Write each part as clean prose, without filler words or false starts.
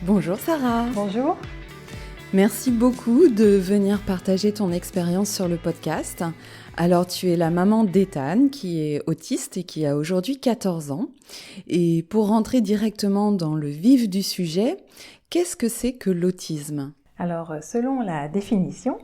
Bonjour Sarah. Bonjour. Merci beaucoup de venir partager ton expérience sur le podcast. Alors tu es la maman d'Ethan qui est autiste et qui a aujourd'hui 14 ans. Et pour rentrer directement dans le vif du sujet, qu'est-ce que c'est que l'autisme ? Alors selon la définition,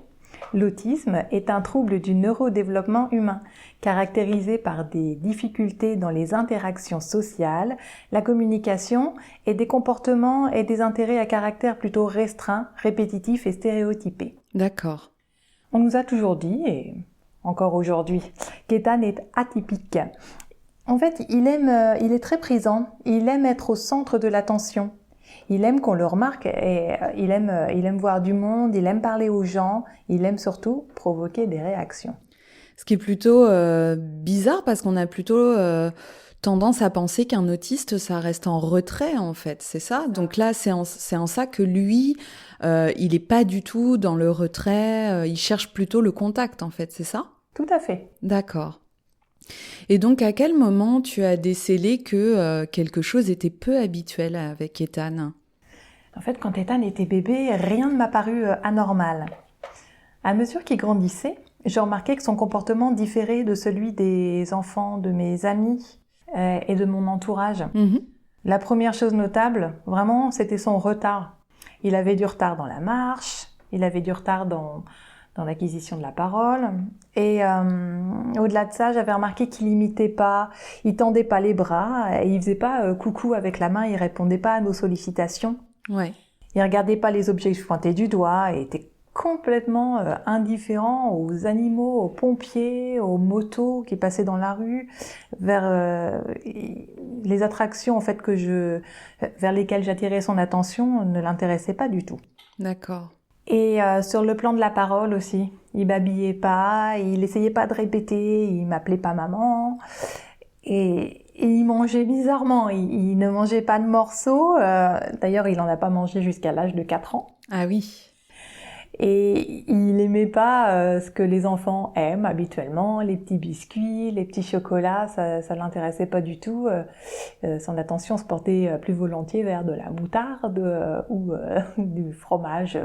l'autisme est un trouble du neurodéveloppement humain, caractérisé par des difficultés dans les interactions sociales, la communication et des comportements et des intérêts à caractère plutôt restreint, répétitif et stéréotypé. D'accord. On nous a toujours dit, et encore aujourd'hui, qu'Ethan est atypique. En fait, il est très présent, il aime être au centre de l'attention. Il aime qu'on le remarque et il aime voir du monde, il aime parler aux gens, il aime surtout provoquer des réactions. Ce qui est plutôt bizarre parce qu'on a plutôt tendance à penser qu'un autiste, ça reste en retrait en fait, c'est ça ? Donc là, c'est en ça que lui, il est pas du tout dans le retrait, il cherche plutôt le contact en fait, c'est ça ? Tout à fait. D'accord. Et donc, à quel moment tu as décelé que quelque chose était peu habituel avec Ethan ? En fait, quand Ethan était bébé, rien ne m'a paru anormal. À mesure qu'il grandissait, j'ai remarqué que son comportement différait de celui des enfants de mes amis et de mon entourage. La première chose notable, vraiment, c'était son retard. Il avait du retard dans la marche, il avait du retard dans l'acquisition de la parole. Et au-delà de ça, j'avais remarqué qu'il imitait pas, il tendait pas les bras, et il faisait pas coucou avec la main, il répondait pas à nos sollicitations. Ouais. Il regardait pas les objets que je pointais du doigt et était complètement indifférent aux animaux, aux pompiers, aux motos qui passaient dans la rue, vers les attractions en fait vers lesquelles j'attirais son attention ne l'intéressaient pas du tout. D'accord. Et sur le plan de la parole aussi, il babillait pas, il essayait pas de répéter, il m'appelait pas maman, et il mangeait bizarrement, il ne mangeait pas de morceaux, d'ailleurs il en a pas mangé jusqu'à l'âge de 4 ans. Ah oui. Et il aimait pas ce que les enfants aiment habituellement, les petits biscuits, les petits chocolats, ça l'intéressait pas du tout. Son attention se portait plus volontiers vers de la moutarde ou du fromage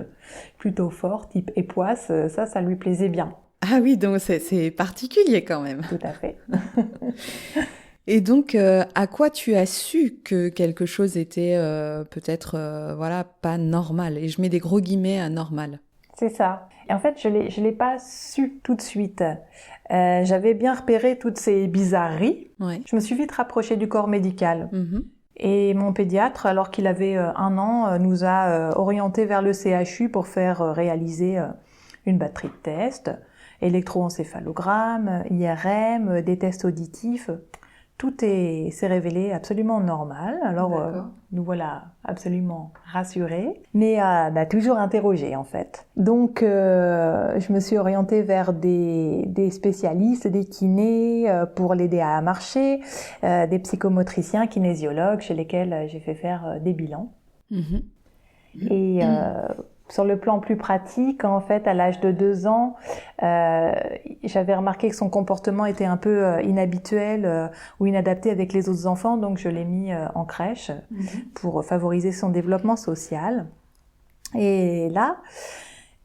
plutôt fort, type époisse. Ça lui plaisait bien. Ah oui, donc c'est particulier quand même. Tout à fait. Et donc, à quoi tu as su que quelque chose était peut-être pas normal ? Et je mets des gros guillemets à normal. C'est ça. Et en fait, je l'ai pas su tout de suite. J'avais bien repéré toutes ces bizarreries. Ouais. Je me suis vite rapprochée du corps médical. Et mon pédiatre, alors qu'il avait 1 an, nous a orientés vers le CHU pour faire réaliser une batterie de tests, électroencéphalogramme, IRM, des tests auditifs. Tout s'est révélé absolument normal. Alors, nous voilà absolument rassurés, mais toujours interrogés en fait. Donc, je me suis orientée vers des spécialistes, des kinés pour l'aider à marcher, des psychomotriciens, kinésiologues chez lesquels j'ai fait faire des bilans. Et sur le plan plus pratique, en fait, à l'âge de 2 ans, j'avais remarqué que son comportement était un peu inhabituel ou inadapté avec les autres enfants, donc je l'ai mis en crèche pour favoriser son développement social. Et là,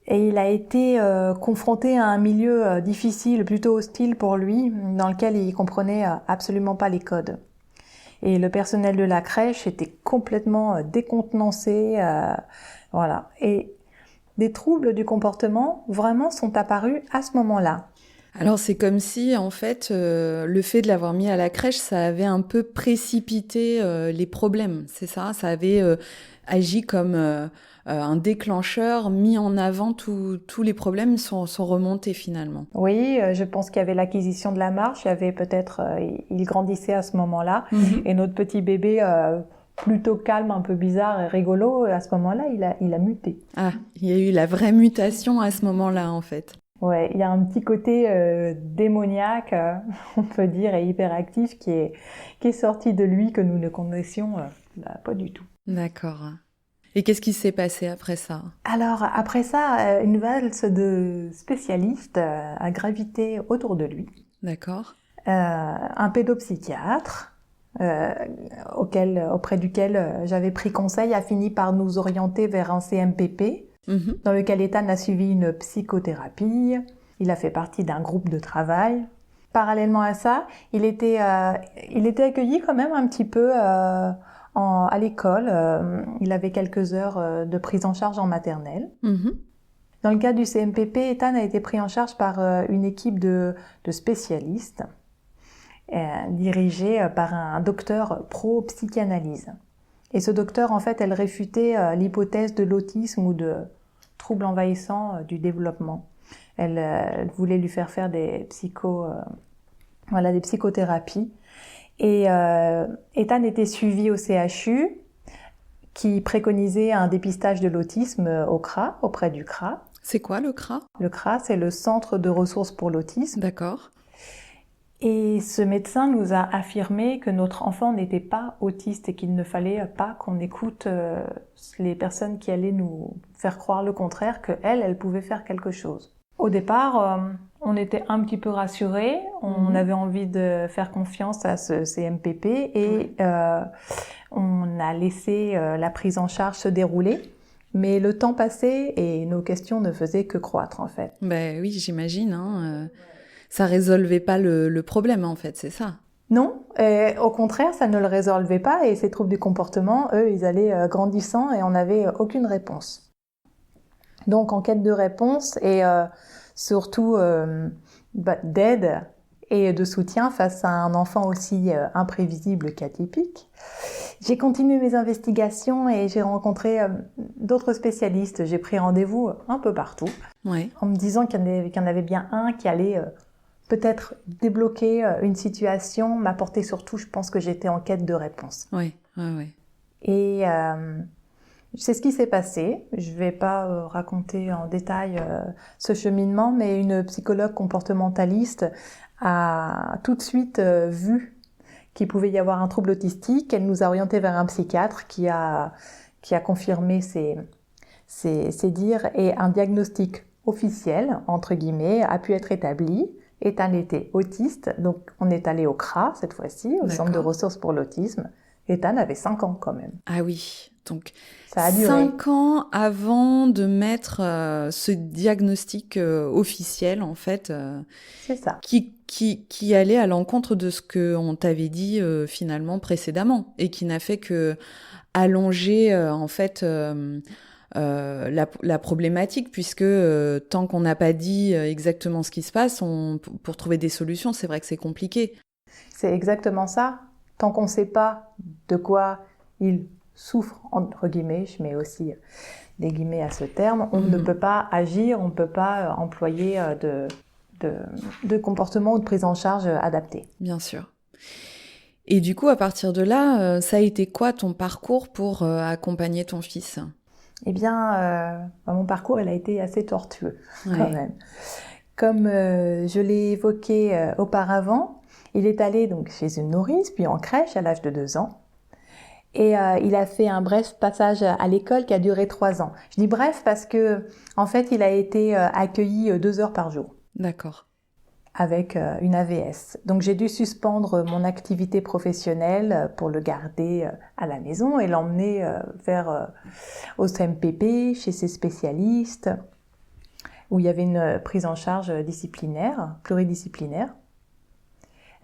il a été confronté à un milieu difficile, plutôt hostile pour lui, dans lequel il comprenait absolument pas les codes. Et le personnel de la crèche était complètement décontenancé, voilà. Et des troubles du comportement vraiment sont apparus à ce moment-là. Alors c'est comme si en fait le fait de l'avoir mis à la crèche, ça avait un peu précipité les problèmes, c'est ça ? Ça avait agi comme un déclencheur, mis en avant tous les problèmes sont remontés finalement. Oui, je pense qu'il y avait l'acquisition de la marche, il y avait peut-être, il grandissait à ce moment-là, et notre petit bébé plutôt calme, un peu bizarre et rigolo, à ce moment-là, il a muté. Ah, il y a eu la vraie mutation à ce moment-là en fait. Ouais, il y a un petit côté démoniaque, on peut dire, et hyperactif qui est sorti de lui que nous ne connaissions pas du tout. D'accord. Et qu'est-ce qui s'est passé après ça ? Alors, après ça, une valse de spécialistes a gravité autour de lui. D'accord. Un pédopsychiatre, auprès duquel j'avais pris conseil, a fini par nous orienter vers un CMPP, dans lequel Ethan a suivi une psychothérapie. Il a fait partie d'un groupe de travail. Parallèlement à ça, il était accueilli quand même un petit peu à l'école. Il avait quelques heures de prise en charge en maternelle. Dans le cadre du CMPP, Ethan a été pris en charge par une équipe de spécialistes dirigée par un docteur pro-psychanalyse. Et ce docteur, en fait, elle réfutait l'hypothèse de l'autisme ou de troubles envahissants du développement. Elle voulait lui faire des psychothérapies. Et Ethan était suivi au CHU, qui préconisait un dépistage de l'autisme au CRA, auprès du CRA. C'est quoi le CRA ? Le CRA, c'est le Centre de ressources pour l'autisme. D'accord. Et ce médecin nous a affirmé que notre enfant n'était pas autiste et qu'il ne fallait pas qu'on écoute les personnes qui allaient nous faire croire le contraire, qu'elle pouvait faire quelque chose. Au départ, on était un petit peu rassurés, on avait envie de faire confiance à ce CMPP et on a laissé la prise en charge se dérouler. Mais le temps passait et nos questions ne faisaient que croître en fait. Ben oui, j'imagine. Ça résolvait pas le problème en fait, c'est ça? Non, au contraire, ça ne le résolvait pas et ces troubles du comportement, eux, ils allaient grandissant et on n'avait aucune réponse. Donc en quête de réponse et surtout d'aide et de soutien face à un enfant aussi imprévisible qu'atypique, j'ai continué mes investigations et j'ai rencontré d'autres spécialistes. J'ai pris rendez-vous un peu partout, en me disant qu'il y en avait bien un qui allait peut-être débloquer une situation, m'apporter surtout, je pense que j'étais en quête de réponse. Oui. Et c'est ce qui s'est passé. Je ne vais pas raconter en détail ce cheminement, mais une psychologue comportementaliste a tout de suite vu qu'il pouvait y avoir un trouble autistique. Elle nous a orientés vers un psychiatre qui a confirmé ses dires et un diagnostic officiel, entre guillemets, a pu être établi. Ethan était autiste, donc on est allé au CRA cette fois-ci, au Centre de ressources pour l'autisme. Ethan avait 5 ans quand même. Ah oui, donc ça a duré 5 ans avant de mettre ce diagnostic officiel en fait. C'est ça. Qui allait à l'encontre de ce qu'on t'avait dit finalement précédemment et qui n'a fait que allonger en fait la problématique puisque tant qu'on n'a pas dit exactement ce qui se passe, pour trouver des solutions, c'est vrai que c'est compliqué. C'est exactement ça. Tant qu'on ne sait pas de quoi il souffre, entre guillemets, je mets aussi des guillemets à ce terme, on ne peut pas agir, on ne peut pas employer de comportement ou de prise en charge adapté. Bien sûr. Et du coup, à partir de là, ça a été quoi ton parcours pour accompagner ton fils ? Eh bien, mon parcours, il a été assez tortueux quand même. Comme je l'ai évoqué auparavant, il est allé donc chez une nourrice, puis en crèche à l'âge de 2 ans. Et il a fait un bref passage à l'école qui a duré 3 ans. Je dis bref parce que, en fait, il a été accueilli 2 heures par jour. D'accord. Avec une AVS. Donc j'ai dû suspendre mon activité professionnelle pour le garder à la maison et l'emmener au CMPP, chez ses spécialistes, où il y avait une prise en charge disciplinaire, pluridisciplinaire.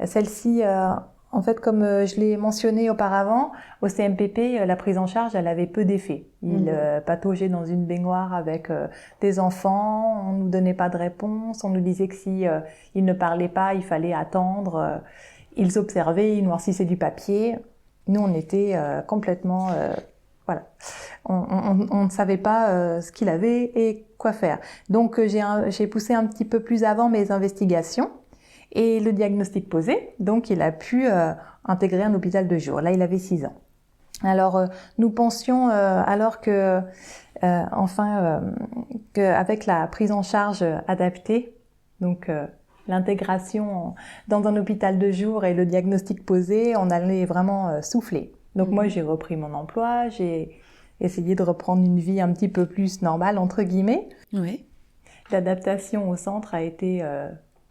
Celle-ci, en fait, comme je l'ai mentionné auparavant, au CMPP, la prise en charge, elle avait peu d'effet. Il pataugeait dans une baignoire avec des enfants, on nous donnait pas de réponse, on nous disait que si il ne parlait pas, il fallait attendre. Ils observaient, ils noircissaient du papier. Nous, on était complètement... voilà. On ne savait pas ce qu'il avait et quoi faire. Donc, j'ai poussé un petit peu plus avant mes investigations. Et le diagnostic posé, donc il a pu intégrer un hôpital de jour. Là, il avait 6 ans. Alors, nous pensions alors que, qu'avec la prise en charge adaptée, donc l'intégration dans un hôpital de jour et le diagnostic posé, on allait vraiment souffler. Donc moi, j'ai repris mon emploi, j'ai essayé de reprendre une vie un petit peu plus normale, entre guillemets. Oui. L'adaptation au centre a été...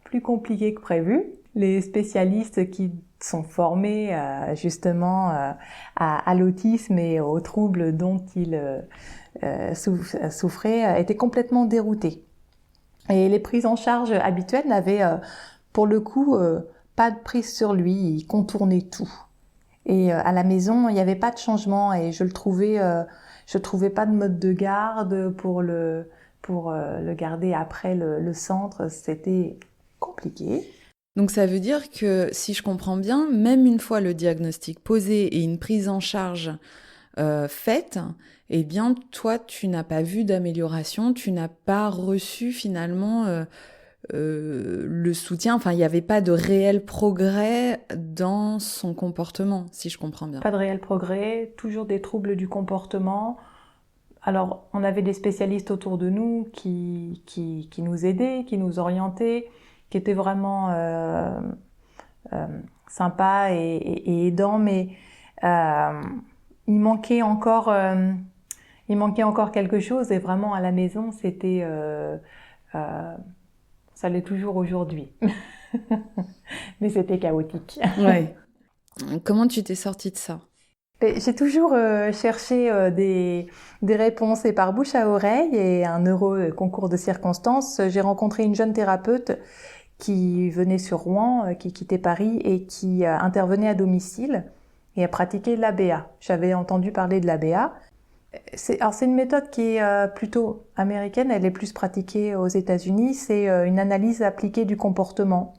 plus compliqué que prévu. les spécialistes qui sont formés justement à l'autisme et aux troubles dont il souffrait étaient complètement déroutés. Et les prises en charge habituelles n'avaient pour le coup pas de prise sur lui, il contournait tout. Et à la maison, il n'y avait pas de changement et je trouvais pas de mode de garde pour le garder après le centre, c'était compliqué. Donc ça veut dire que, si je comprends bien, même une fois le diagnostic posé et une prise en charge faite, eh bien, toi, tu n'as pas vu d'amélioration, tu n'as pas reçu finalement le soutien, enfin, il n'y avait pas de réel progrès dans son comportement, si je comprends bien. Pas de réel progrès, toujours des troubles du comportement. Alors, on avait des spécialistes autour de nous qui nous aidaient, qui nous orientaient, qui étaient vraiment sympas et aidants, mais il manquait encore quelque chose, et vraiment à la maison, c'était ça l'est toujours aujourd'hui. Mais c'était chaotique. Ouais. Comment tu t'es sortie de ça? J'ai toujours cherché des réponses, et par bouche à oreille et un heureux concours de circonstances, j'ai rencontré une jeune thérapeute qui venait sur Rouen, qui quittait Paris et qui intervenait à domicile et a pratiqué l'ABA. J'avais entendu parler de l'ABA. C'est une méthode qui est plutôt américaine, elle est plus pratiquée aux États-Unis. C'est une analyse appliquée du comportement.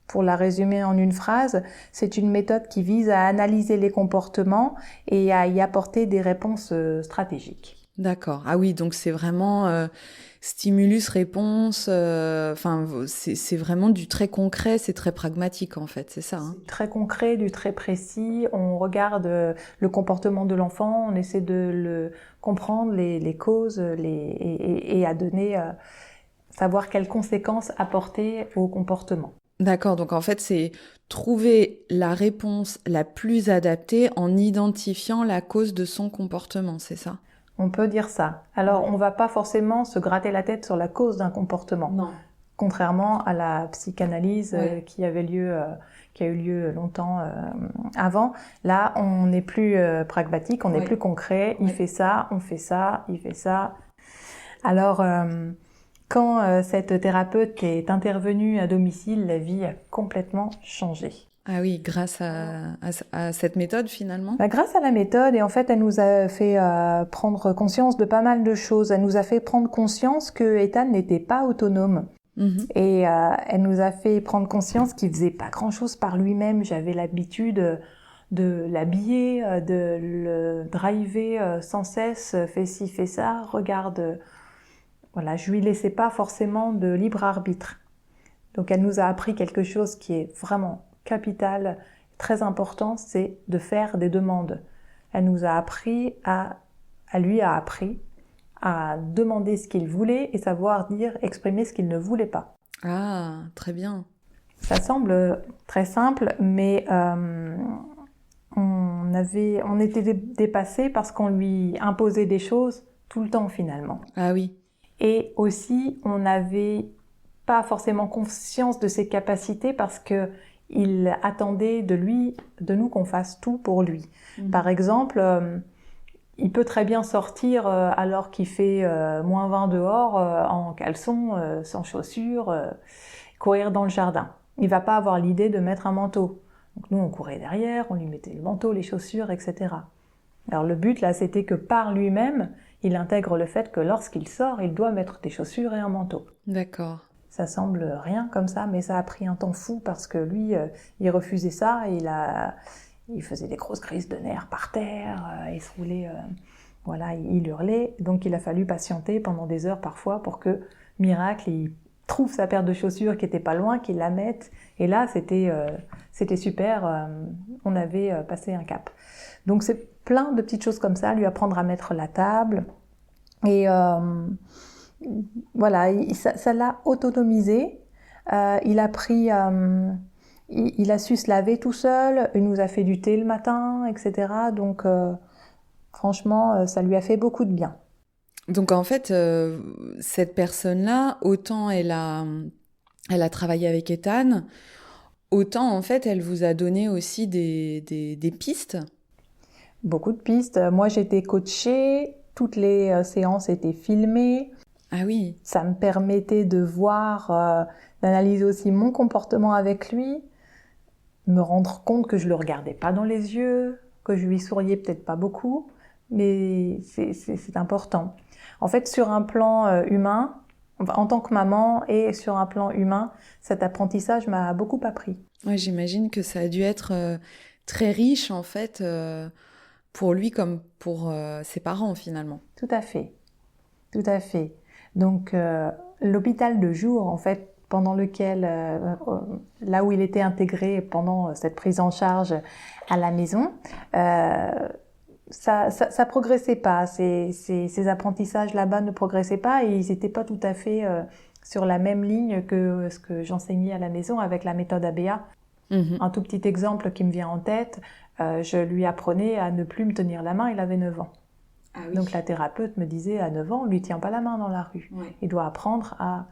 Pour la résumer en une phrase, c'est une méthode qui vise à analyser les comportements et à y apporter des réponses stratégiques. D'accord. Ah oui, donc c'est vraiment stimulus-réponse. C'est vraiment du très concret, c'est très pragmatique en fait, c'est ça, hein? C'est très concret, du très précis. On regarde le comportement de l'enfant, on essaie de le comprendre, les causes, et à donner, savoir quelles conséquences apporter au comportement. D'accord, donc en fait, c'est trouver la réponse la plus adaptée en identifiant la cause de son comportement, c'est ça? On peut dire ça. Alors, on va pas forcément se gratter la tête sur la cause d'un comportement. Non. Contrairement à la psychanalyse qui a eu lieu longtemps avant. Là, on est plus pragmatique, on est plus concret. Il fait ça, on fait ça, il fait ça. Alors, quand cette thérapeute est intervenue à domicile, la vie a complètement changé. Ah oui, grâce à cette méthode finalement? Grâce à la méthode, et en fait, elle nous a fait prendre conscience de pas mal de choses. Elle nous a fait prendre conscience que Ethan n'était pas autonome. Mm-hmm. Et elle nous a fait prendre conscience qu'il faisait pas grand-chose par lui-même. J'avais l'habitude de l'habiller, de le driver sans cesse, fais ci, fais ça, regarde. Voilà, je lui laissais pas forcément de libre arbitre. Donc elle nous a appris quelque chose qui est vraiment capital, très important, c'est de faire des demandes. Elle nous a appris elle lui a appris à demander ce qu'il voulait et savoir exprimer ce qu'il ne voulait pas. Ah, très bien. Ça semble très simple, mais on était dépassés parce qu'on lui imposait des choses tout le temps finalement. Ah oui. Et aussi, on n'avait pas forcément conscience de ses capacités parce que il attendait de nous qu'on fasse tout pour lui. Mmh. Par exemple, il peut très bien sortir alors qu'il fait moins 20 dehors, en caleçon, sans chaussures, courir dans le jardin. Il va pas avoir l'idée de mettre un manteau. Donc nous, on courait derrière, on lui mettait le manteau, les chaussures, etc. Alors le but là, c'était que par lui-même, il intègre le fait que lorsqu'il sort, il doit mettre des chaussures et un manteau. D'accord. Ça semble rien comme ça, mais ça a pris un temps fou parce que lui, il refusait ça, et il faisait des grosses crises de nerfs par terre, il se roulait, il hurlait. Donc il a fallu patienter pendant des heures parfois pour que, miracle, il trouve sa paire de chaussures qui était pas loin, qu'il la mette. Et là, c'était super, on avait passé un cap. Donc c'est plein de petites choses comme ça, lui apprendre à mettre la table. Et ça l'a autonomisé. Il a pris, il a su se laver tout seul. Il nous a fait du thé le matin, etc. Donc, franchement, ça lui a fait beaucoup de bien. Donc en fait, cette personne-là, autant elle a travaillé avec Ethan, autant en fait, elle vous a donné aussi des pistes. Beaucoup de pistes. Moi, j'étais coachée, toutes les séances étaient filmées. Ah oui. Ça me permettait de voir, d'analyser aussi mon comportement avec lui, me rendre compte que je le regardais pas dans les yeux, que je lui souriais peut-être pas beaucoup, mais c'est important. En fait, sur un plan humain, en tant que maman et sur un plan humain, cet apprentissage m'a beaucoup appris. Ouais, j'imagine que ça a dû être très riche en fait pour lui comme pour ses parents finalement. Tout à fait, tout à fait. Donc l'hôpital de jour, en fait, pendant lequel, là où il était intégré pendant cette prise en charge à la maison, ça progressait pas. Ces apprentissages là-bas ne progressaient pas et ils n'étaient pas tout à fait sur la même ligne que ce que j'enseignais à la maison avec la méthode ABA. Un tout petit exemple qui me vient en tête, je lui apprenais à ne plus me tenir la main, il avait 9 ans. Ah oui. Donc la thérapeute me disait à 9 ans, on lui tient pas la main dans la rue. Ouais. Il doit apprendre à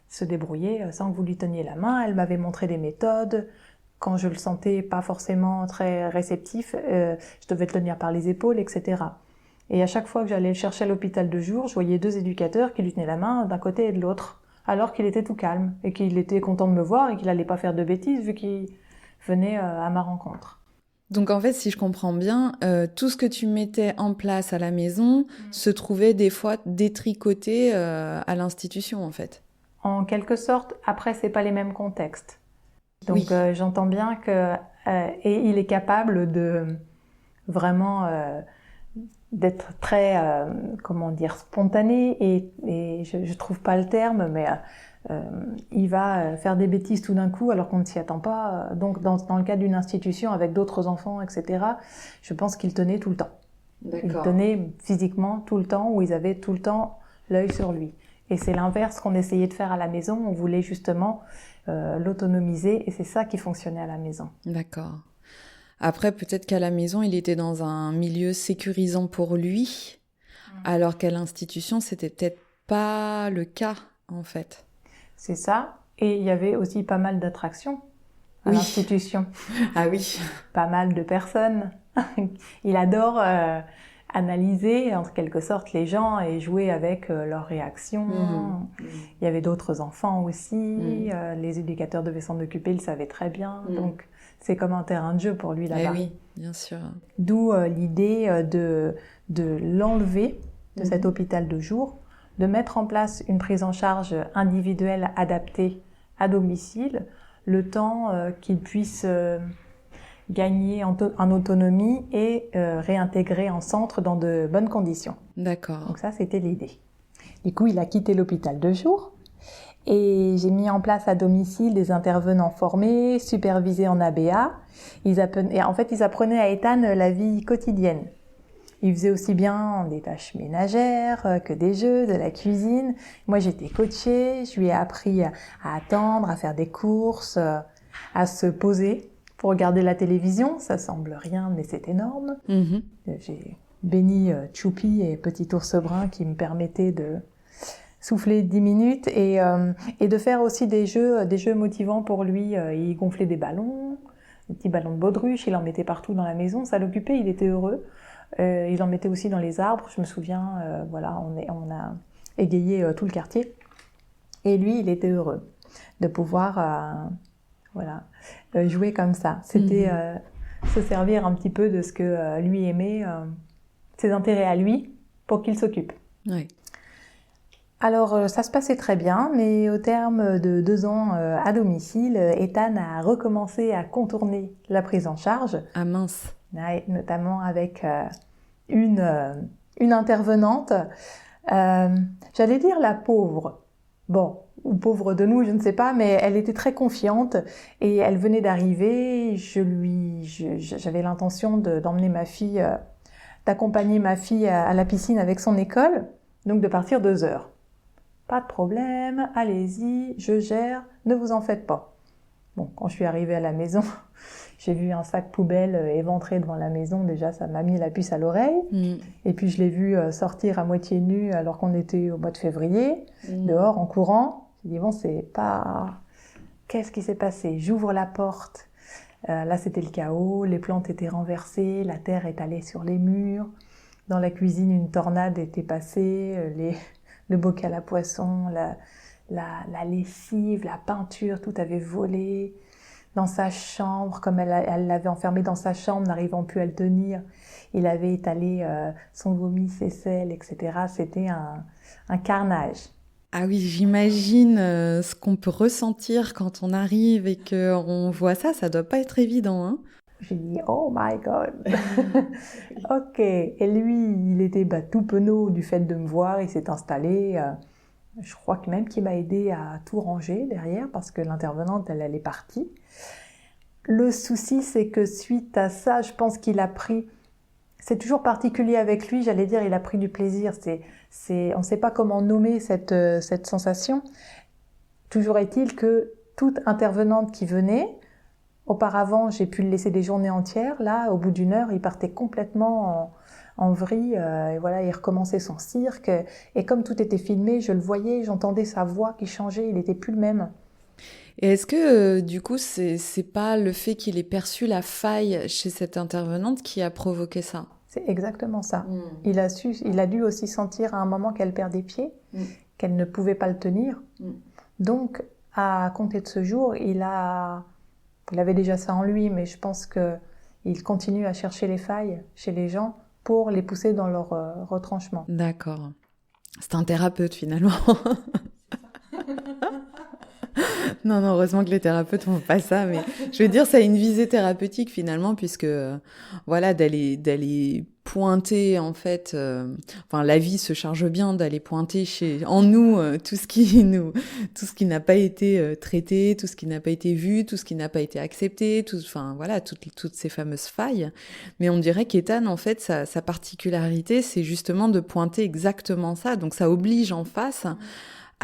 se débrouiller sans que vous lui teniez la main. Elle m'avait montré des méthodes. Quand je le sentais pas forcément très réceptif, je devais le tenir par les épaules, etc. Et à chaque fois que j'allais le chercher à l'hôpital de jour, je voyais 2 éducateurs qui lui tenaient la main d'un côté et de l'autre, alors qu'il était tout calme et qu'il était content de me voir et qu'il allait pas faire de bêtises vu qu'il venait à ma rencontre. Donc en fait, si je comprends bien, tout ce que tu mettais en place à la maison se trouvait des fois détricoté à l'institution en fait. En quelque sorte, après c'est pas les mêmes contextes. Donc oui. J'entends bien que et il est capable de vraiment d'être très comment dire spontané et je trouve pas le terme mais il va faire des bêtises tout d'un coup alors qu'on ne s'y attend pas. Donc dans le cadre d'une institution avec d'autres enfants, etc., je pense qu'il tenait tout le temps. D'accord. Il tenait physiquement tout le temps, où ils avaient tout le temps l'œil sur lui. Et c'est l'inverse qu'on essayait de faire à la maison. On voulait justement l'autonomiser et c'est ça qui fonctionnait à la maison. D'accord. Après, peut-être qu'à la maison, il était dans un milieu sécurisant pour lui, alors qu'à l'institution, c'était peut-être pas le cas en fait. C'est ça. Et il y avait aussi pas mal d'attractions à l'institution. Ah oui. Pas mal de personnes. Il adore analyser en quelque sorte les gens et jouer avec leurs réactions. Il y avait d'autres enfants aussi. Les éducateurs devaient s'en occuper, ils le savaient très bien. Donc c'est comme un terrain de jeu pour lui là-bas. Eh oui, bien sûr. D'où l'idée de l'enlever de cet hôpital de jour, de mettre en place une prise en charge individuelle adaptée à domicile, le temps qu'il puisse gagner en autonomie et réintégrer en centre dans de bonnes conditions. D'accord. Donc ça, c'était l'idée. Du coup, il a quitté l'hôpital de jour et j'ai mis en place à domicile des intervenants formés, supervisés en ABA. Ils apprenaient à Ethan la vie quotidienne. Il faisait aussi bien des tâches ménagères que des jeux, de la cuisine. Moi, j'étais coachée, je lui ai appris à attendre, à faire des courses, à se poser pour regarder la télévision. Ça semble rien, mais c'est énorme. J'ai béni Choupi et Petit Ours Brun qui me permettaient de souffler 10 minutes et de faire aussi des jeux motivants pour lui. Il gonflait des ballons, des petits ballons de baudruche, il en mettait partout dans la maison, ça l'occupait, il était heureux. Il en mettait aussi dans les arbres, je me souviens, on a égayé tout le quartier. Et lui, il était heureux de pouvoir jouer comme ça. C'était se servir un petit peu de ce que lui aimait, ses intérêts à lui, pour qu'il s'occupe. Oui. Alors, ça se passait très bien, mais au terme de 2 ans à domicile, Ethan a recommencé à contourner la prise en charge. Ah mince. Notamment avec une intervenante. J'allais dire la pauvre. Bon, ou pauvre de nous, je ne sais pas, mais elle était très confiante et elle venait d'arriver. J'avais l'intention d'emmener ma fille, d'accompagner ma fille à la piscine avec son école, donc de partir 2 heures. Pas de problème, allez-y, je gère, ne vous en faites pas. Bon, quand je suis arrivée à la maison, j'ai vu un sac poubelle éventré devant la maison. Déjà, ça m'a mis la puce à l'oreille. Et puis, je l'ai vu sortir à moitié nu alors qu'on était au mois de février, dehors, en courant. J'ai dit, bon, c'est pas qu'est-ce qui s'est passé? J'ouvre la porte. Là, c'était le chaos. Les plantes étaient renversées. La terre est allée sur les murs. Dans la cuisine, une tornade était passée. Le bocal à poisson, la lessive, la peinture, tout avait volé. Dans sa chambre, comme elle l'avait enfermé dans sa chambre, n'arrivant plus à le tenir, il avait étalé son vomi, ses selles, etc. C'était un carnage. Ah oui, j'imagine ce qu'on peut ressentir quand on arrive et qu'on voit ça, ça doit pas être évident, hein? J'ai dit, oh my God. Ok. Et lui, il était tout penaud du fait de me voir, il s'est installé. Je crois que même qu'il m'a aidé à tout ranger derrière parce que l'intervenante, elle est partie. Le souci, c'est que suite à ça, je pense qu'il a pris... C'est toujours particulier avec lui, j'allais dire, il a pris du plaisir. On ne sait pas comment nommer cette sensation. Toujours est-il que toute intervenante qui venait, auparavant, j'ai pu le laisser des journées entières. Là, au bout d'une heure, il partait complètement en vrille. Et voilà, il recommençait son cirque. Et comme tout était filmé, je le voyais, j'entendais sa voix qui changeait. Il n'était plus le même. Et est-ce que du coup, c'est pas le fait qu'il ait perçu la faille chez cette intervenante qui a provoqué ça? C'est exactement ça. Il a dû aussi sentir à un moment qu'elle perdait pied, qu'elle ne pouvait pas le tenir. Donc, à compter de ce jour, il avait déjà ça en lui, mais je pense qu'il continue à chercher les failles chez les gens pour les pousser dans leur retranchement. D'accord. C'est un thérapeute finalement. Non, heureusement que les thérapeutes font pas ça, mais je veux dire, ça a une visée thérapeutique finalement, puisque voilà, d'aller pointer en fait, enfin la vie se charge bien d'aller pointer en nous tout ce qui n'a pas été traité, tout ce qui n'a pas été vu, tout ce qui n'a pas été accepté, enfin voilà, toutes ces fameuses failles. Mais on dirait qu'Ethan en fait, sa particularité, c'est justement de pointer exactement ça, donc ça oblige en face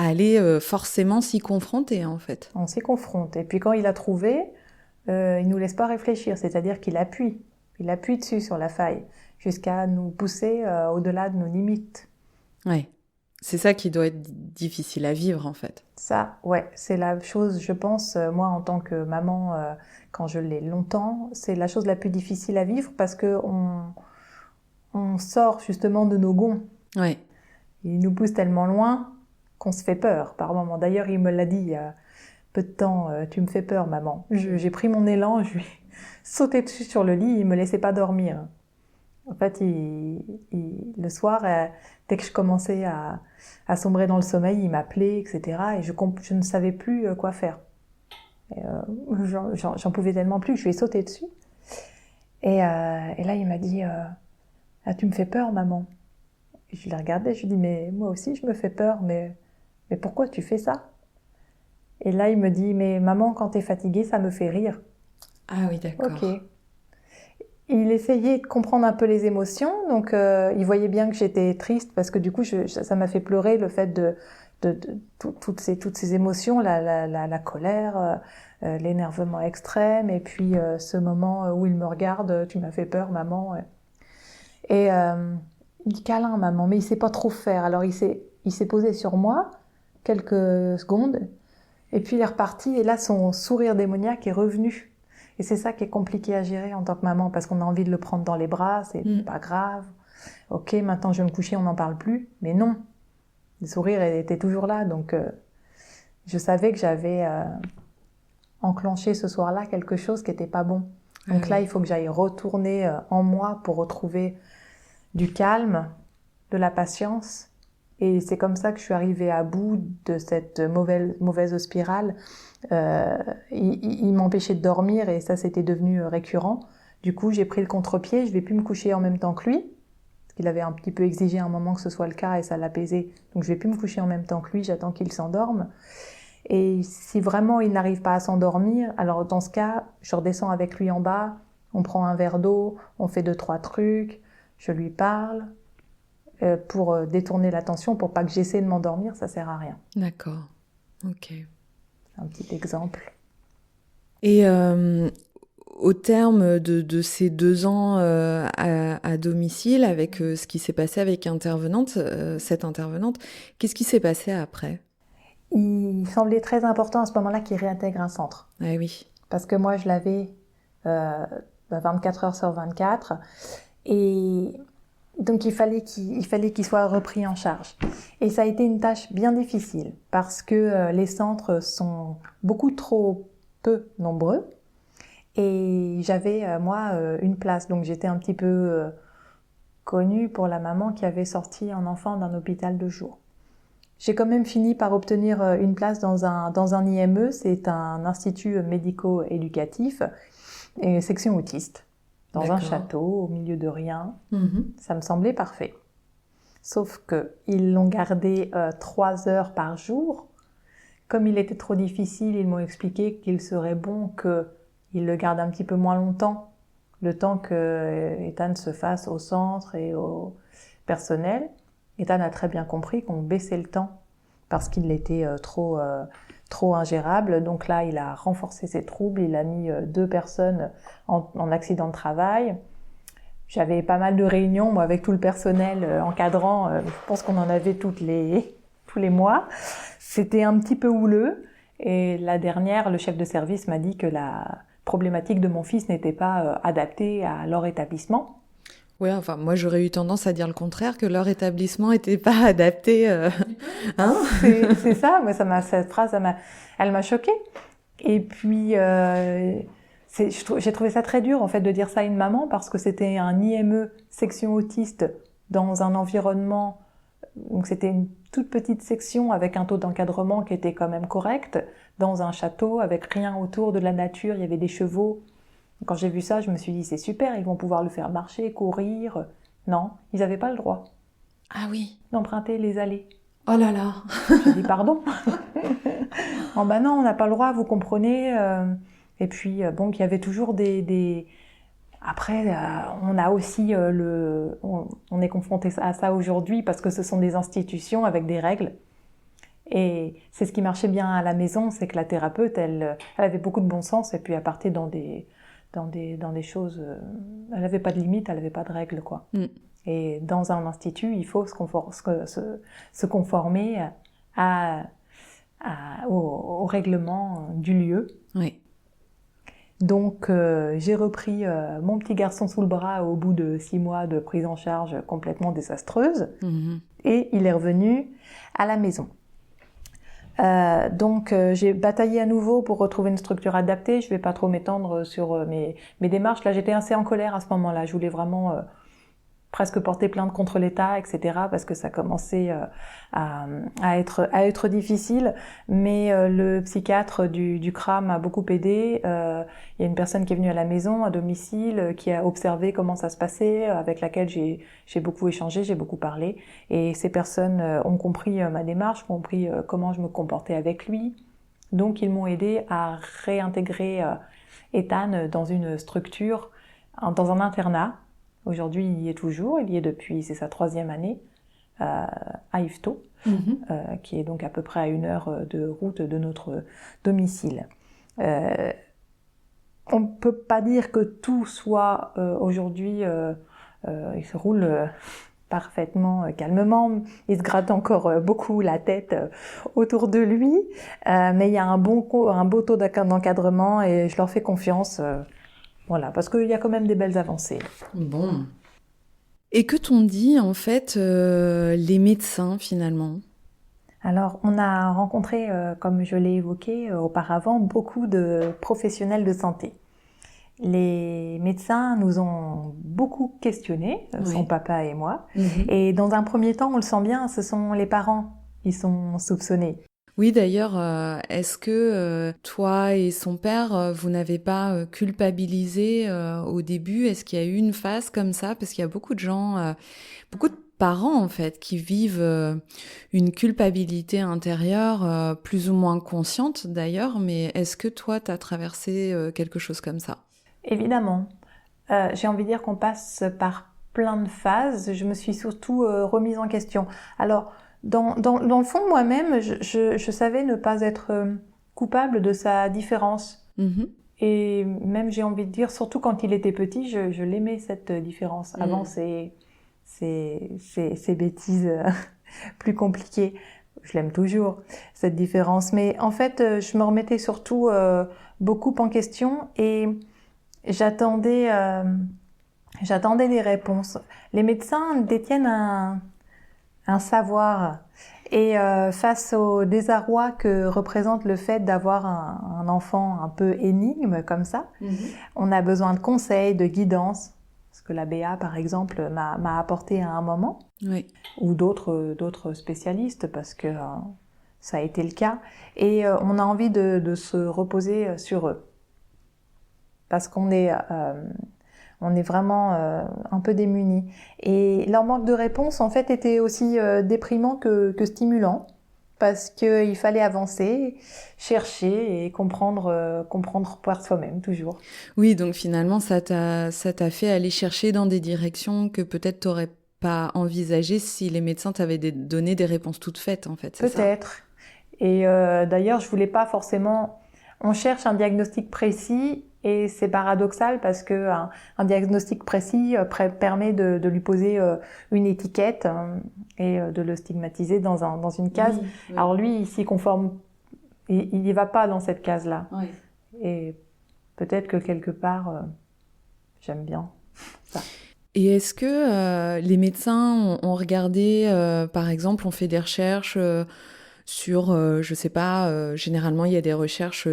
à aller forcément s'y confronter, en fait. On s'y confronte. Et puis quand il a trouvé, il nous laisse pas réfléchir, c'est-à-dire qu'il appuie. Il appuie dessus sur la faille, jusqu'à nous pousser au-delà de nos limites. Ouais. C'est ça qui doit être difficile à vivre, en fait. Ça, ouais, c'est la chose, je pense, moi en tant que maman, quand je l'ai longtemps, c'est la chose la plus difficile à vivre parce que on sort justement de nos gonds. Ouais. Il nous pousse tellement loin qu'on se fait peur par moment. D'ailleurs, il me l'a dit il y a peu de temps, tu me fais peur, maman. J'ai pris mon élan, je lui ai sauté dessus sur le lit, il me laissait pas dormir. En fait, le soir, dès que je commençais à sombrer dans le sommeil, il m'appelait, etc. Et je ne savais plus quoi faire. J'en pouvais tellement plus, je lui ai sauté dessus. Et là, il m'a dit, ah, tu me fais peur, maman. Et je l'ai regardé, je lui ai dit, mais moi aussi, je me fais peur, mais pourquoi tu fais ça? Et là, il me dit, mais maman, quand t'es fatiguée, ça me fait rire. Ah oui, d'accord. Ok. Il essayait de comprendre un peu les émotions, donc il voyait bien que j'étais triste parce que du coup, ça m'a fait pleurer le fait de toutes ces émotions, la colère, l'énervement extrême, et puis ce moment où il me regarde, tu m'as fait peur, maman. Ouais. Et il dit câlin, maman, mais il sait pas trop faire. Alors il s'est posé sur moi quelques secondes, et puis il est reparti, et là son sourire démoniaque est revenu. Et c'est ça qui est compliqué à gérer en tant que maman, parce qu'on a envie de le prendre dans les bras, c'est pas grave. Ok, maintenant je vais me coucher, on n'en parle plus. Mais non, le sourire était toujours là, donc je savais que j'avais enclenché ce soir-là quelque chose qui n'était pas bon. Donc là, il faut que j'aille retourner en moi pour retrouver du calme, de la patience. Et c'est comme ça que je suis arrivée à bout de cette mauvaise spirale. Il m'empêchait de dormir et ça, c'était devenu récurrent. Du coup, j'ai pris le contre-pied, je ne vais plus me coucher en même temps que lui. Parce qu'il avait un petit peu exigé à un moment que ce soit le cas et ça l'apaisait. Donc je ne vais plus me coucher en même temps que lui, j'attends qu'il s'endorme. Et si vraiment il n'arrive pas à s'endormir, alors dans ce cas, je redescends avec lui en bas, on prend un verre d'eau, on fait 2-3 trucs, je lui parle pour détourner l'attention, pour pas que j'essaie de m'endormir, ça sert à rien. D'accord, ok. Un petit exemple. Et au terme de ces 2 ans à domicile, avec ce qui s'est passé avec cette intervenante, qu'est-ce qui s'est passé après ? il semblait très important à ce moment-là qu'il réintègre un centre. Ah oui. Parce que moi, je l'avais 24 heures sur 24. Et donc, il fallait qu'il soit repris en charge. Et ça a été une tâche bien difficile parce que les centres sont beaucoup trop peu nombreux. Et j'avais, moi, une place. Donc, j'étais un petit peu connue pour la maman qui avait sorti un enfant d'un hôpital de jour. J'ai quand même fini par obtenir une place dans un IME, c'est un institut médico-éducatif, et section autiste, dans un château, au milieu de rien. Ça me semblait parfait. Sauf qu'ils l'ont gardé 3 heures par jour. Comme il était trop difficile, ils m'ont expliqué qu'il serait bon qu'ils le gardent un petit peu moins longtemps, le temps que Ethan se fasse au centre et au personnel. Ethan a très bien compris qu'on baissait le temps parce qu'il était trop ingérable. Donc là, il a renforcé ses troubles. Il a mis 2 personnes en accident de travail. J'avais pas mal de réunions, moi, avec tout le personnel encadrant. Je pense qu'on en avait tous les mois. C'était un petit peu houleux. Et la dernière, le chef de service m'a dit que la problématique de mon fils n'était pas adaptée à leur établissement. Oui, enfin, moi, j'aurais eu tendance à dire le contraire, que leur établissement n'était pas adapté. Hein c'est ça, moi, cette phrase, elle m'a choquée. Et puis, j'ai trouvé ça très dur, en fait, de dire ça à une maman, parce que c'était un IME section autiste dans un environnement, donc c'était une toute petite section avec un taux d'encadrement qui était quand même correct, dans un château, avec rien autour de la nature, il y avait des chevaux. Quand j'ai vu ça, je me suis dit, c'est super, ils vont pouvoir le faire marcher, courir. Non, ils n'avaient pas le droit. Ah oui. D'emprunter les allées. Oh là là. J'ai dit, pardon. Oh ben non, on n'a pas le droit, vous comprenez. Et puis, bon, il y avait toujours Après, on a aussi on est confronté à ça aujourd'hui parce que ce sont des institutions avec des règles. Et c'est ce qui marchait bien à la maison, c'est que la thérapeute, elle avait beaucoup de bon sens et puis elle partait dans des choses, elle n'avait pas de limite, elle n'avait pas de règles, quoi. Et dans un institut, il faut se conformer au règlement du lieu. Oui. Donc, j'ai repris mon petit garçon sous le bras au bout de 6 mois de prise en charge complètement désastreuse. Et il est revenu à la maison. Donc j'ai bataillé à nouveau pour retrouver une structure adaptée. Je vais pas trop m'étendre sur mes démarches. Là, j'étais assez en colère à ce moment-là. Je voulais vraiment presque porter plainte contre l'État, etc. parce que ça commençait à être difficile. Mais le psychiatre du CRA m'a beaucoup aidé. Il y a une personne qui est venue à la maison, à domicile, qui a observé comment ça se passait, avec laquelle j'ai beaucoup échangé, j'ai beaucoup parlé. Et ces personnes ont compris ma démarche, ont compris comment je me comportais avec lui. Donc ils m'ont aidé à réintégrer Ethan dans une structure, dans un internat. Aujourd'hui, il y est toujours, il y est depuis, c'est sa 3e année, à Yvetot, qui est donc à peu près à 1 heure de route de notre domicile. On ne peut pas dire que tout soit aujourd'hui, il se roule parfaitement calmement, il se gratte encore beaucoup la tête autour de lui, mais il y a un beau taux d'encadrement et je leur fais confiance. Voilà, parce qu'il y a quand même des belles avancées. Bon. Et que t'ont dit, en fait, les médecins, finalement ? Alors, on a rencontré, comme je l'ai évoqué auparavant, beaucoup de professionnels de santé. Les médecins nous ont beaucoup questionnés, son papa et moi. Et dans un premier temps, on le sent bien, ce sont les parents qui sont soupçonnés. Oui, d'ailleurs, est-ce que toi et son père, vous n'avez pas culpabilisé au début ? Est-ce qu'il y a eu une phase comme ça ? Parce qu'il y a beaucoup de gens, beaucoup de parents en fait, qui vivent une culpabilité intérieure, plus ou moins consciente d'ailleurs, mais est-ce que toi, tu as traversé quelque chose comme ça ? Évidemment. J'ai envie de dire qu'on passe par plein de phases. Je me suis surtout remise en question. Alors, dans le fond de moi-même, je savais ne pas être coupable de sa différence. Et même, j'ai envie de dire, surtout quand il était petit, je l'aimais cette différence. Avant, ces bêtises plus compliquées. je l'aime toujours, cette différence. Mais en fait, je me remettais surtout beaucoup en question et j'attendais des réponses. Les médecins détiennent un savoir. Et face au désarroi que représente le fait d'avoir un enfant un peu énigme comme ça, on a besoin de conseils, de guidance, ce que la BA par exemple m'a apporté à un moment, ou d'autres spécialistes parce que ça a été le cas. Et on a envie de se reposer sur eux parce qu'on est vraiment un peu démunis. Et leur manque de réponse, en fait, était aussi déprimant que stimulant, parce qu'il fallait avancer, chercher et comprendre par soi-même, toujours. Oui, donc finalement, ça t'a fait aller chercher dans des directions que peut-être t'aurais pas envisagées si les médecins t'avaient donné des réponses toutes faites, en fait, c'est ça ? Peut-être. Et d'ailleurs, je voulais pas forcément... On cherche un diagnostic précis, et c'est paradoxal parce que un diagnostic précis permet de lui poser une étiquette et de le stigmatiser dans une case. Oui. Alors lui, il s'y conforme, il y va pas dans cette case-là. Oui. Et peut-être que quelque part, j'aime bien ça. Et est-ce que les médecins ont regardé, par exemple, ont fait des recherches sur, je sais pas, généralement il y a des recherches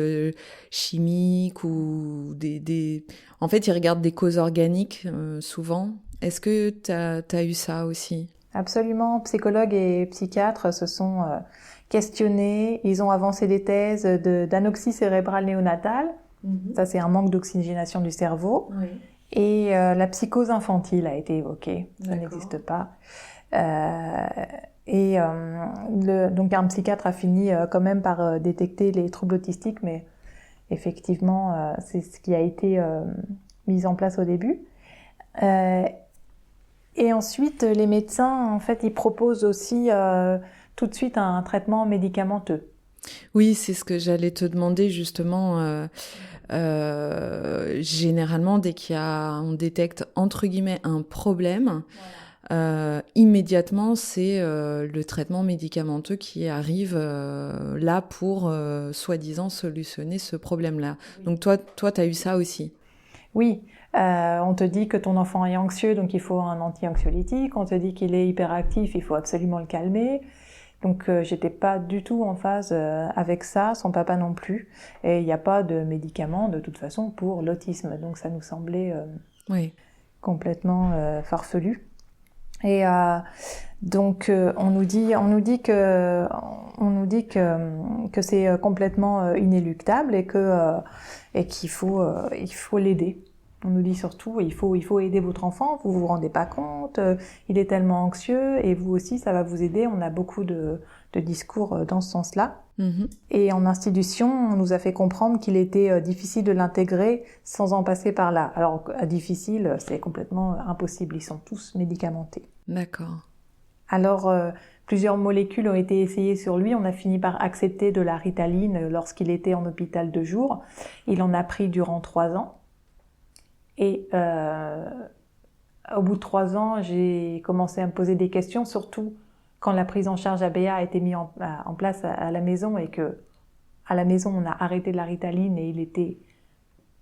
chimiques ou En fait, ils regardent des causes organiques souvent. Est-ce que t'as eu ça aussi ? Absolument. Psychologues et psychiatres se sont questionnés. Ils ont avancé des thèses d'anoxie cérébrale néonatale. Ça, c'est un manque d'oxygénation du cerveau. Oui. Et la psychose infantile a été évoquée. Ça n'existe pas. Donc un psychiatre a fini quand même par détecter les troubles autistiques, mais effectivement, c'est ce qui a été mis en place au début. Et ensuite, les médecins, en fait, ils proposent aussi tout de suite un traitement médicamenteux. Oui, c'est ce que j'allais te demander justement. Généralement, dès on détecte entre guillemets un problème, immédiatement, c'est le traitement médicamenteux qui arrive là pour soi-disant solutionner ce problème-là. Oui. Donc toi, t'as eu ça aussi ? Oui. On te dit que ton enfant est anxieux, donc il faut un anti-anxiolytique. On te dit qu'il est hyperactif, il faut absolument le calmer. Donc j'étais pas du tout en phase avec ça, son papa non plus. Et il n'y a pas de médicaments de toute façon pour l'autisme. Donc ça nous semblait complètement farfelu. Et donc on nous dit que c'est complètement inéluctable et qu'il faut l'aider. On nous dit surtout, il faut aider votre enfant, vous vous rendez pas compte, il est tellement anxieux et vous aussi, ça va vous aider. On a beaucoup de discours dans ce sens-là. Mm-hmm. Et en institution, on nous a fait comprendre qu'il était difficile de l'intégrer sans en passer par là. Alors, difficile, c'est complètement impossible. Ils sont tous médicamentés. D'accord. Alors, plusieurs molécules ont été essayées sur lui. On a fini par accepter de la Ritaline lorsqu'il était en hôpital de jour. Il en a pris durant 3 ans. Et au bout de 3 ans, j'ai commencé à me poser des questions, surtout quand la prise en charge ABA a été mise en place à la maison et que à la maison on a arrêté la Ritaline et il était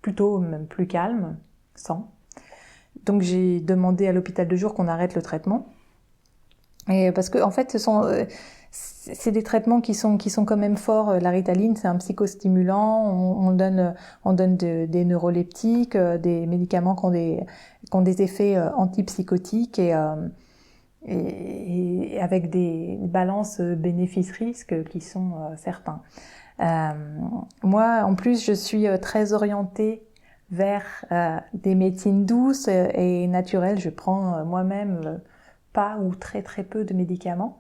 plutôt même plus calme, sans. Donc j'ai demandé à l'hôpital de jour qu'on arrête le traitement. Et parce que en fait, c'est des traitements qui sont quand même forts. La Ritaline, c'est un psychostimulant. On donne des neuroleptiques, des médicaments qui ont des effets antipsychotiques et avec des balances bénéfices-risques qui sont certains. Moi, en plus, je suis très orientée vers des médecines douces et naturelles. Je prends moi-même pas ou très très peu de médicaments.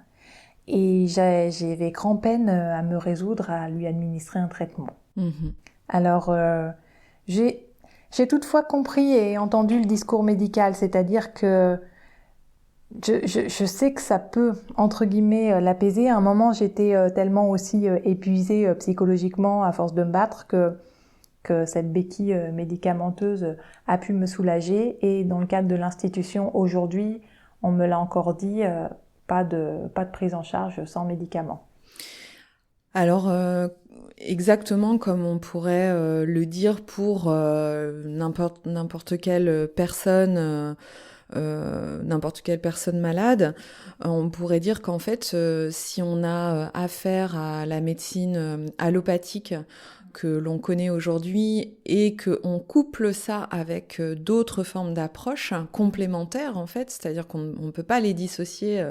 Et j'avais grand-peine à me résoudre à lui administrer un traitement. Mmh. Alors, j'ai toutefois compris et entendu le discours médical, c'est-à-dire que je sais que ça peut, entre guillemets, l'apaiser. À un moment, j'étais tellement aussi épuisée psychologiquement à force de me battre que cette béquille médicamenteuse a pu me soulager. Et dans le cadre de l'institution, aujourd'hui, on me l'a encore dit, pas de prise en charge sans médicaments. Alors, exactement comme on pourrait le dire pour n'importe quelle personne, n'importe quelle personne malade, on pourrait dire qu'en fait, si on a affaire à la médecine allopathique que l'on connaît aujourd'hui et qu'on couple ça avec d'autres formes d'approches complémentaires en fait, c'est-à-dire qu'on ne peut pas les dissocier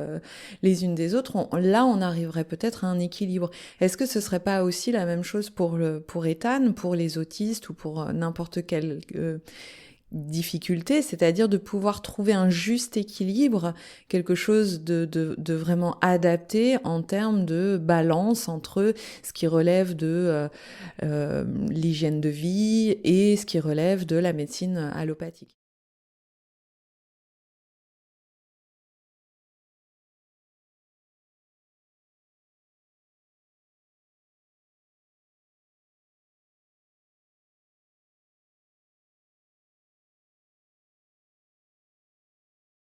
les unes des autres, là on arriverait peut-être à un équilibre. Est-ce que ce serait pas aussi la même chose pour Ethan, pour les autistes ou pour n'importe quel difficulté, c'est-à-dire de pouvoir trouver un juste équilibre, quelque chose de vraiment adapté en termes de balance entre ce qui relève de l'hygiène de vie et ce qui relève de la médecine allopathique.